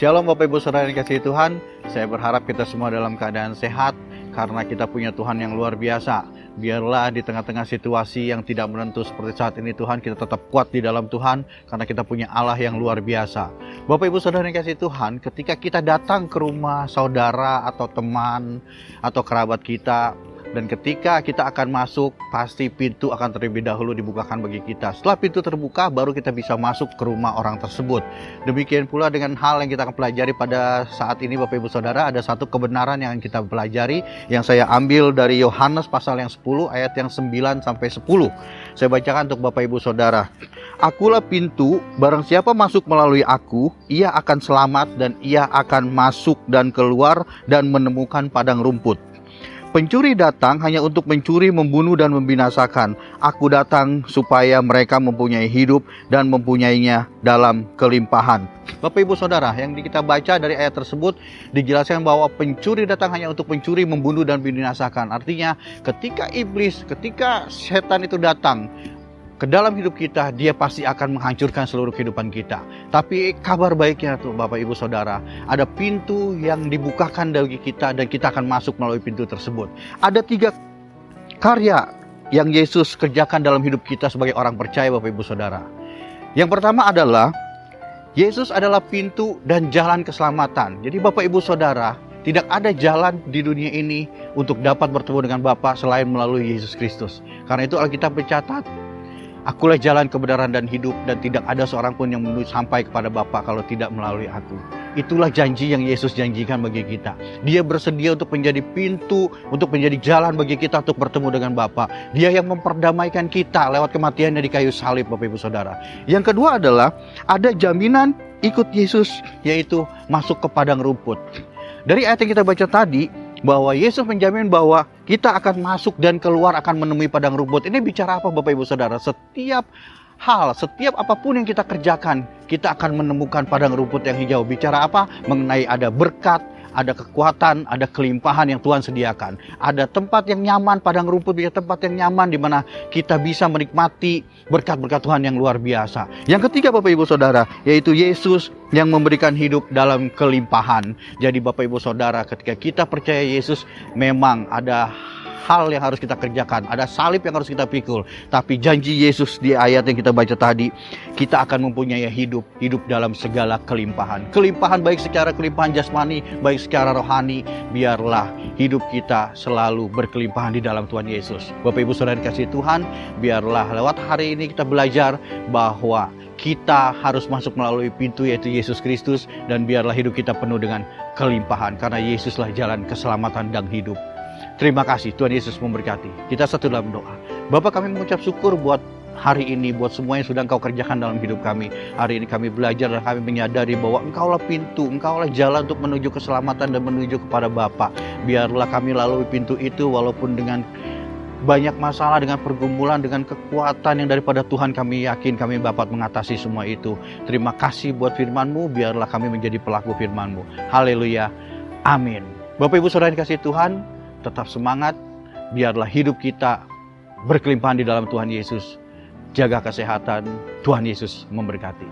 Shalom Bapak Ibu Saudara yang dikasihi Tuhan. Saya berharap kita semua dalam keadaan sehat karena kita punya Tuhan yang luar biasa. Biarlah di tengah-tengah situasi yang tidak menentu seperti saat ini Tuhan, kita tetap kuat di dalam Tuhan karena kita punya Allah yang luar biasa. Bapak Ibu Saudara yang dikasihi Tuhan, ketika kita datang ke rumah saudara atau teman atau kerabat kita, dan ketika kita akan masuk, pasti pintu akan terlebih dahulu dibukakan bagi kita. Setelah pintu terbuka, baru kita bisa masuk ke rumah orang tersebut. Demikian pula dengan hal yang kita akan pelajari pada saat ini Bapak Ibu Saudara. Ada satu kebenaran yang kita pelajari, yang saya ambil dari Yohanes pasal yang 10, ayat yang 9 sampai 10. Saya bacakan untuk Bapak Ibu Saudara. Akulah pintu, barang siapa masuk melalui aku, ia akan selamat dan ia akan masuk dan keluar dan menemukan padang rumput. Pencuri datang hanya untuk mencuri, membunuh, dan membinasakan. Aku datang supaya mereka mempunyai hidup dan mempunyainya dalam kelimpahan. Bapak Ibu Saudara, yang kita baca dari ayat tersebut dijelaskan bahwa pencuri datang hanya untuk mencuri, membunuh, dan membinasakan. Artinya ketika ketika setan itu datang ke dalam hidup kita, dia pasti akan menghancurkan seluruh kehidupan kita. Tapi kabar baiknya tuh Bapak Ibu Saudara, ada pintu yang dibukakan bagi kita dan kita akan masuk melalui pintu tersebut. Ada 3 karya yang Yesus kerjakan dalam hidup kita sebagai orang percaya Bapak Ibu Saudara. Yang pertama adalah, Yesus adalah pintu dan jalan keselamatan. Jadi Bapak Ibu Saudara, tidak ada jalan di dunia ini untuk dapat bertemu dengan Bapa selain melalui Yesus Kristus. Karena itu Alkitab bercatat, akulah jalan, kebenaran, dan hidup, dan tidak ada seorang pun yang menuju sampai kepada Bapa kalau tidak melalui aku. Itulah janji yang Yesus janjikan bagi kita. Dia bersedia untuk menjadi pintu, untuk menjadi jalan bagi kita untuk bertemu dengan Bapa. Dia yang memperdamaikan kita lewat kematiannya di kayu salib, Bapak Ibu Saudara. Yang kedua adalah, ada jaminan ikut Yesus, yaitu masuk ke padang rumput. Dari ayat yang kita baca tadi, bahwa Yesus menjamin bahwa kita akan masuk dan keluar akan menemui padang rumput. Ini bicara apa Bapak Ibu Saudara? Setiap hal, setiap apapun yang kita kerjakan, kita akan menemukan padang rumput yang hijau. Bicara apa? Mengenai ada berkat, ada kekuatan, ada kelimpahan yang Tuhan sediakan. Ada tempat yang nyaman, padang rumput bisa tempat yang nyaman di mana kita bisa menikmati berkat-berkat Tuhan yang luar biasa. Yang ketiga Bapak Ibu Saudara, yaitu Yesus yang memberikan hidup dalam kelimpahan. Jadi Bapak Ibu Saudara, ketika kita percaya Yesus, memang ada hal yang harus kita kerjakan, ada salib yang harus kita pikul. Tapi janji Yesus di ayat yang kita baca tadi, kita akan mempunyai hidup dalam segala kelimpahan. Kelimpahan baik secara kelimpahan jasmani, baik secara rohani. Biarlah hidup kita selalu berkelimpahan di dalam Tuhan Yesus. Bapak Ibu Saudara dikasihi Tuhan, biarlah lewat hari ini kita belajar bahwa kita harus masuk melalui pintu, yaitu Yesus Kristus, dan biarlah hidup kita penuh dengan kelimpahan, karena Yesuslah jalan keselamatan dan hidup. Terima kasih, Tuhan Yesus memberkati. Kita satu dalam doa. Bapa, kami mengucap syukur buat hari ini, buat semua yang sudah Engkau kerjakan dalam hidup kami. Hari ini kami belajar dan kami menyadari bahwa Engkaulah pintu, Engkaulah jalan untuk menuju keselamatan dan menuju kepada Bapa. Biarlah kami lalui pintu itu walaupun dengan banyak masalah, dengan pergumulan, dengan kekuatan yang daripada Tuhan, kami yakin kami dapat mengatasi semua itu. Terima kasih buat firman-Mu, biarlah kami menjadi pelaku firman-Mu. Haleluya, amin. Bapak Ibu Saudara yang dikasihi Tuhan, tetap semangat, biarlah hidup kita berkelimpahan di dalam Tuhan Yesus. Jaga kesehatan, Tuhan Yesus memberkati.